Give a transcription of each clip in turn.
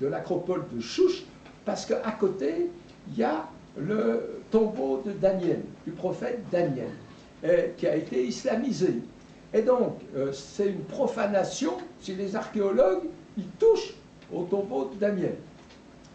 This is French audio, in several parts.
de l'acropole de Chouch, parce qu'à côté, il y a le tombeau de Daniel, du prophète Daniel, qui a été islamisé. Et donc, c'est une profanation si les archéologues ils touchent au tombeau de Daniel.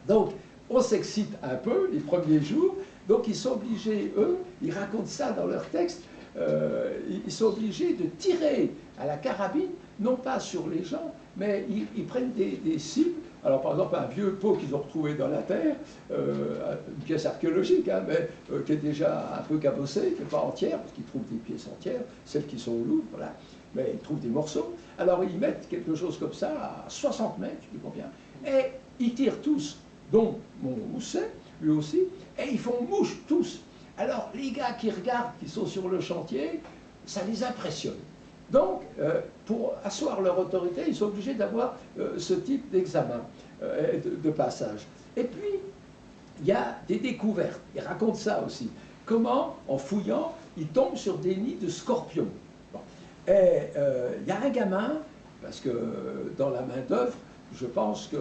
Donc, on s'excite un peu les premiers jours, donc ils sont obligés, eux, ils racontent ça dans leur texte, ils sont obligés de tirer à la carabine, non pas sur les gens, mais ils prennent des cibles. Alors, par exemple, un vieux pot qu'ils ont retrouvé dans la terre, une pièce archéologique, hein, mais qui est déjà un peu cabossée, qui n'est pas entière, parce qu'ils trouvent des pièces entières, celles qui sont au Louvre, voilà, mais ils trouvent des morceaux. Alors, ils mettent quelque chose comme ça, à 60 mètres, je dis combien, et ils tirent tous, dont mon Housset, lui aussi, et ils font mouche tous. Alors, les gars qui regardent, qui sont sur le chantier, ça les impressionne. Donc, pour asseoir leur autorité, ils sont obligés d'avoir ce type d'examen, de passage. Et puis, il y a des découvertes. Ils racontent ça aussi. Comment, en fouillant, ils tombent sur des nids de scorpions. Bon. Et il y a un gamin, parce que dans la main-d'œuvre, je pense que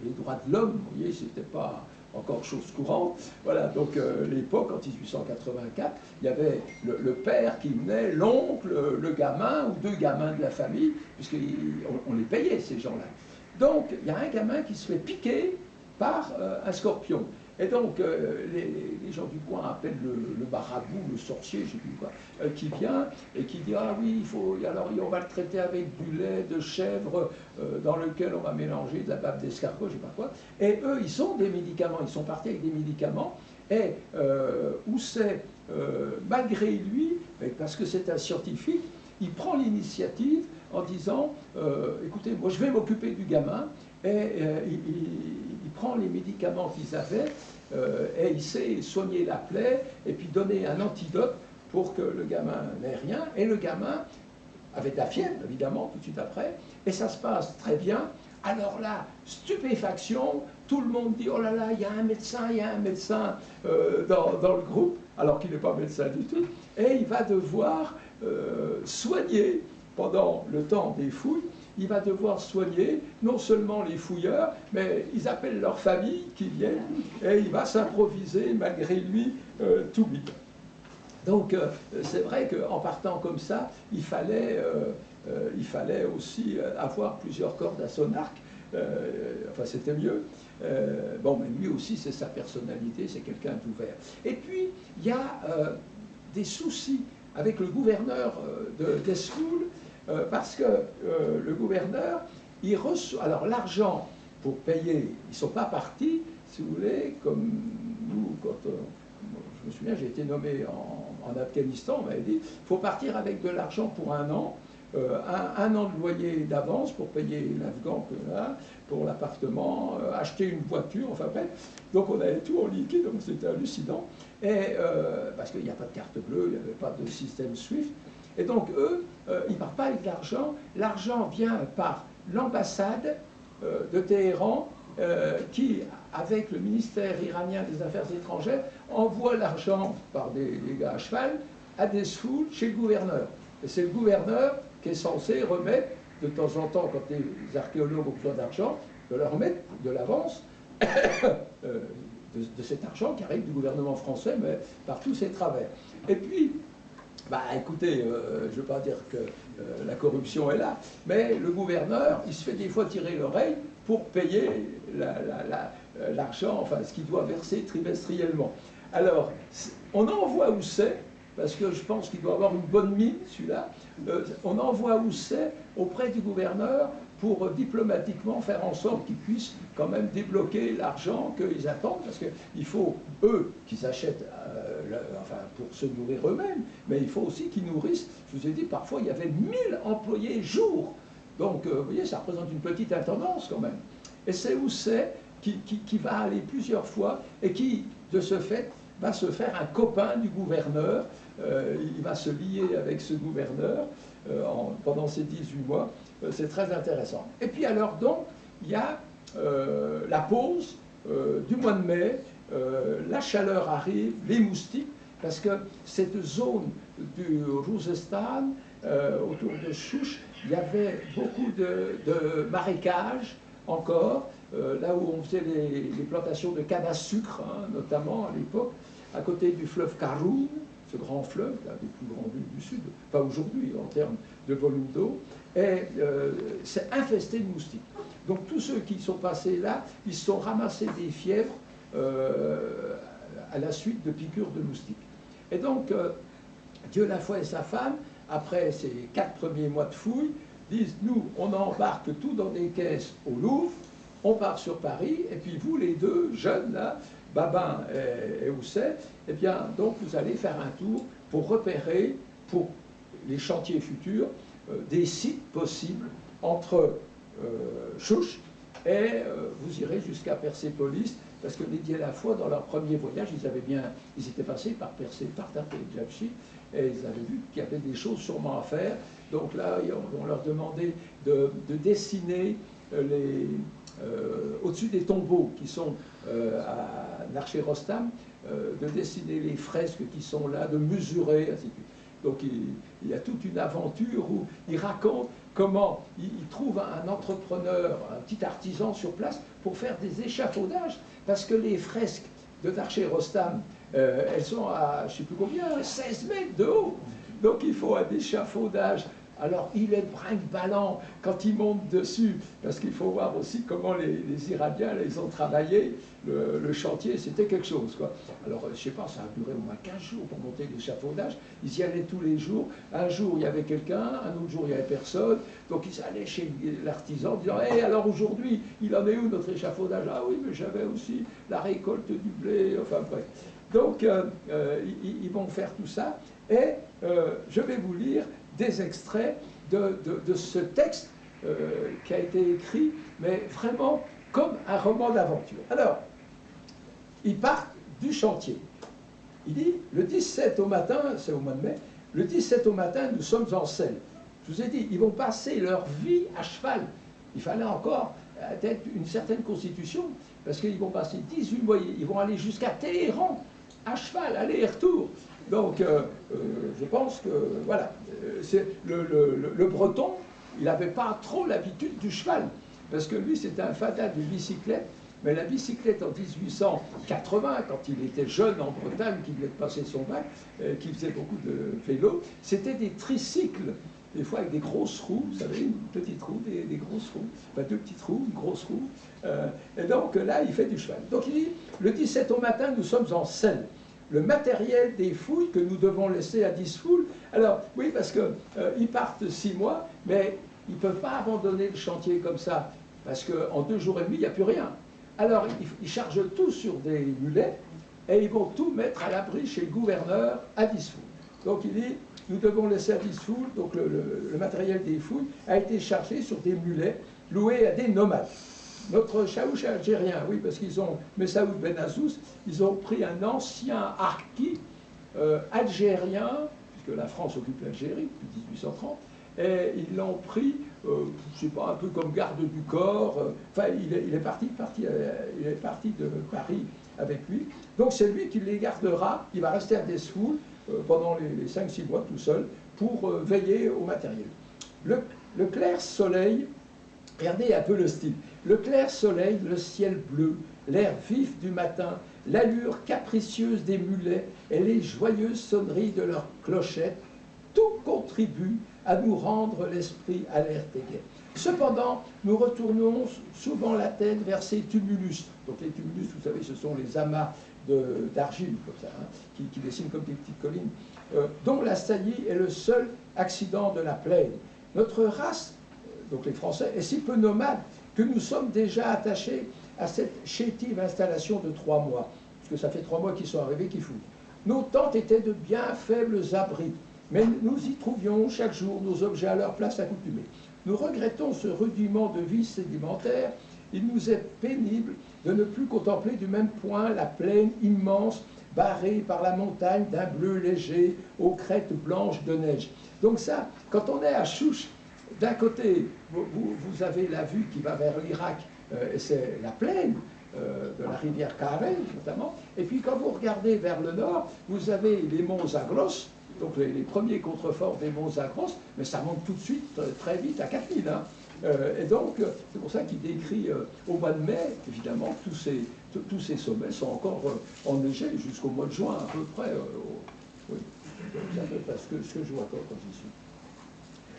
les droits de l'homme, vous voyez, c'était pas encore chose courante. Voilà, donc l'époque, en 1884, il y avait le père qui venait, l'oncle, le gamin ou deux gamins de la famille, puisqu'on les payait, ces gens-là. Donc, il y a un gamin qui se fait piquer par un scorpion. Et donc, les gens du coin appellent le marabout, le sorcier, je ne sais plus quoi, qui vient et qui dit « Ah oui, il faut, alors on va le traiter avec du lait de chèvre dans lequel on va mélanger de la bave d'escargot, je ne sais pas quoi. » Et eux, ils ont des médicaments, ils sont partis avec des médicaments. Et Housset, malgré lui, parce que c'est un scientifique, il prend l'initiative en disant écoutez, moi je vais m'occuper du gamin, et il prend les médicaments qu'ils avaient, et il sait soigner la plaie, et puis donner un antidote pour que le gamin n'ait rien, et le gamin avait de la fièvre, évidemment, tout de suite après, et ça se passe très bien. Alors là, stupéfaction, tout le monde dit « Oh là là, il y a un médecin dans le groupe », alors qu'il n'est pas médecin du tout, et il va devoir soigner, pendant le temps des fouilles, il va devoir soigner non seulement les fouilleurs, mais ils appellent leur famille qui viennent, et il va s'improviser malgré lui tout libre. Donc c'est vrai qu'en partant comme ça, il fallait aussi avoir plusieurs cordes à son arc. Enfin, c'était mieux. Bon, mais lui aussi, c'est sa personnalité, c'est quelqu'un d'ouvert. Et puis, il y a des soucis avec le gouverneur d'Estoul, parce que le gouverneur, il reçoit... Alors, l'argent pour payer, ils ne sont pas partis, si vous voulez, comme nous, quand... je me souviens, j'ai été nommé en Afghanistan, on m'avait dit, il faut partir avec de l'argent pour un an, un an de loyer d'avance pour payer l'Afghan pour l'appartement, acheter une voiture, enfin bref. Donc on avait tout en liquide, donc c'était hallucinant. Et parce qu'il n'y a pas de carte bleue, il n'y avait pas de système SWIFT. Et donc eux, ils ne partent pas avec l'argent. L'argent vient par l'ambassade de Téhéran, qui, avec le ministère iranien des Affaires étrangères, envoie l'argent par des gars à cheval à des foules chez le gouverneur. Et c'est le gouverneur qui est censé remettre, de temps en temps, quand les archéologues ont besoin d'argent, de leur remettre de l'avance de cet argent qui arrive du gouvernement français, mais par tous ses travers. Et puis, bah écoutez, je ne veux pas dire que la corruption est là, mais le gouverneur, il se fait des fois tirer l'oreille pour payer l'argent, enfin ce qu'il doit verser trimestriellement. Alors, on envoie Housset, parce que je pense qu'il doit avoir une bonne mine, celui-là, on envoie Housset auprès du gouverneur pour diplomatiquement faire en sorte qu'ils puissent quand même débloquer l'argent qu'ils attendent, parce qu'il faut, eux, qu'ils achètent enfin, pour se nourrir eux-mêmes, mais il faut aussi qu'ils nourrissent, je vous ai dit, parfois il y avait 1000 employés jour, donc vous voyez, ça représente une petite intendance quand même. Et c'est Housset qui va aller plusieurs fois, et qui, de ce fait, va se faire un copain du gouverneur, il va se lier avec ce gouverneur pendant ces 18 mois, c'est très intéressant. Et puis alors donc, il y a la pause du mois de mai, la chaleur arrive, les moustiques, parce que cette zone du Rouzestan, autour de Chouch, il y avait beaucoup de marécages encore, là où on faisait les plantations de canne à sucre, hein, notamment à l'époque, à côté du fleuve Karun, ce grand fleuve, l'un des plus grands du Sud, pas aujourd'hui en termes de volume d'eau, et c'est infesté de moustiques. Donc tous ceux qui sont passés là, ils se sont ramassés des fièvres à la suite de piqûres de moustiques. Et donc, Dieu Lafoy et sa femme, après ces 4 premiers mois de fouilles, disent, nous, on embarque tout dans des caisses au Louvre, on part sur Paris, et puis vous, les deux jeunes, là, Babin et Housset, eh bien, donc vous allez faire un tour pour repérer, pour les chantiers futurs, des sites possibles entre Chouch et vous irez jusqu'à Persépolis, parce que les Dieulafoy, dans leur premier voyage, ils étaient passés par Tartare et Djapchi, et ils avaient vu qu'il y avait des choses sûrement à faire. Donc là, on leur demandait de dessiner au-dessus des tombeaux qui sont à Narché Rostam, de dessiner les fresques qui sont là, de mesurer, ainsi de suite. Donc il y a toute une aventure où il raconte comment il trouve un entrepreneur, un petit artisan sur place pour faire des échafaudages, parce que les fresques de Narché Rostam, elles sont à, je ne sais plus combien, 16 mètres de haut. Donc il faut un échafaudage. Alors il est brinque-ballant quand il monte dessus, parce qu'il faut voir aussi comment les Iraniens les ont travaillé, le chantier, c'était quelque chose, quoi. Alors je ne sais pas, ça a duré au moins 15 jours pour monter l'échafaudage, ils y allaient tous les jours, un jour il y avait quelqu'un, un autre jour il n'y avait personne, donc ils allaient chez l'artisan disant, hey, alors aujourd'hui, il en est où notre échafaudage? Ah oui, mais j'avais aussi la récolte du blé, enfin bref. Donc ils vont faire tout ça, et je vais vous lire des extraits de ce texte qui a été écrit, mais vraiment comme un roman d'aventure. Alors, ils partent du chantier. Il dit, le 17 au matin, c'est au mois de mai, le 17 au matin, nous sommes en selle. Je vous ai dit, ils vont passer leur vie à cheval. Il fallait encore peut-être une certaine constitution, parce qu'ils vont passer 18 mois, ils vont aller jusqu'à Téhéran, à cheval, aller et retour. Donc, je pense que, voilà, le breton, il n'avait pas trop l'habitude du cheval, parce que lui, c'était un fada de bicyclette, mais la bicyclette en 1880, quand il était jeune en Bretagne, qu'il venait de passer son bac, qu'il faisait beaucoup de vélo, c'était des tricycles, des fois avec des grosses roues, vous savez, une petite roue, des grosses roues, enfin 2 petites roues, une grosse roue, et donc là, il fait du cheval. Donc il dit, le 17 au matin, nous sommes en selle. Le matériel des fouilles que nous devons laisser à Disfoul. Alors, oui, parce qu'ils partent 6 mois, mais ils ne peuvent pas abandonner le chantier comme ça, parce qu'en 2 jours et demi, il n'y a plus rien. Alors, ils chargent tout sur des mulets, et ils vont tout mettre à l'abri chez le gouverneur à Disfoul. Donc, il dit, nous devons laisser à Disfoul, donc le matériel des fouilles a été chargé sur des mulets loués à des nomades. Notre chaouche algérien, oui, parce qu'ils ont, Messaoud Ben Azouz, ils ont pris un ancien harki algérien, puisque la France occupe l'Algérie depuis 1830, et ils l'ont pris, je ne sais pas, un peu comme garde du corps, enfin, il est parti de Paris avec lui, donc c'est lui qui les gardera, il va rester à Disfoul pendant les 5-6 mois tout seul, pour veiller au matériel. Le clair soleil, regardez un peu le style. Le clair soleil, le ciel bleu, l'air vif du matin, l'allure capricieuse des mulets et les joyeuses sonneries de leurs clochettes, tout contribue à nous rendre l'esprit alerte et gai. Cependant, nous retournons souvent la tête vers ces tumulus. Donc les tumulus, vous savez, ce sont les amas d'argile, comme ça, hein, qui dessinent comme des petites collines, dont la saillie est le seul accident de la plaine. Notre race, donc les Français, est si peu nomade que nous sommes déjà attachés à cette chétive installation de 3 mois, parce que ça fait 3 mois qu'ils sont arrivés, qu'ils fouillent. Nos tentes étaient de bien faibles abris, mais nous y trouvions chaque jour nos objets à leur place accoutumée. Nous regrettons ce rudiment de vie sédimentaire. Il nous est pénible de ne plus contempler du même point la plaine immense, barrée par la montagne d'un bleu léger aux crêtes blanches de neige. Donc ça, quand on est à Chouch, d'un côté, vous avez la vue qui va vers l'Irak, et c'est la plaine de la rivière Karen, notamment. Et puis quand vous regardez vers le nord, vous avez les monts Zagros, donc les premiers contreforts des monts Zagros, mais ça monte tout de suite très vite à 4000. Hein. Et donc, c'est pour ça qu'il décrit au mois de mai, évidemment, tous ces sommets sont encore enneigés jusqu'au mois de juin, à peu près. Oui, c'est à peu près ce que je vois quand j'y suis.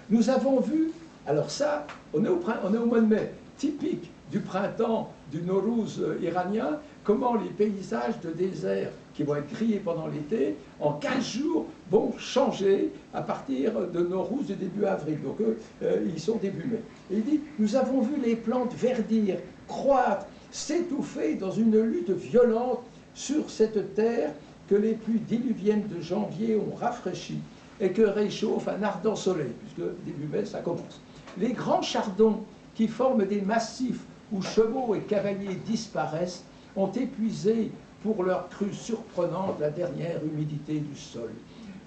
Nous avons vu, alors ça, on est au mois de mai, typique du printemps du Nowruz iranien, comment les paysages de désert qui vont être grillés pendant l'été, en 15 jours, vont changer à partir de Nowruz de début avril. Donc ils sont début mai. Et il dit, nous avons vu les plantes verdir, croître, s'étouffer dans une lutte violente sur cette terre que les pluies diluviennes de janvier ont rafraîchi et que réchauffe un ardent soleil, puisque début mai, ça commence. Les grands chardons qui forment des massifs où chevaux et cavaliers disparaissent ont épuisé pour leur crue surprenante la dernière humidité du sol.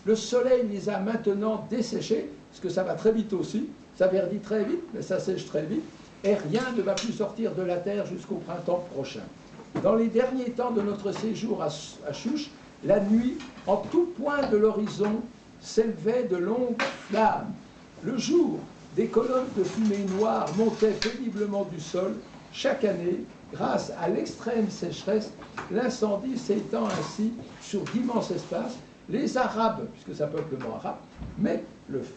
Le soleil les a maintenant desséchés, parce que ça va très vite aussi, ça verdit très vite, mais ça sèche très vite, et rien ne va plus sortir de la terre jusqu'au printemps prochain. Dans les derniers temps de notre séjour à Chouch, la nuit, en tout point de l'horizon, s'élevaient de longues flammes. Le jour, des colonnes de fumée noire montaient péniblement du sol. Chaque année, grâce à l'extrême sécheresse, l'incendie s'étend ainsi sur d'immenses espaces. Les Arabes, puisque c'est un peuplement arabe, mais le feu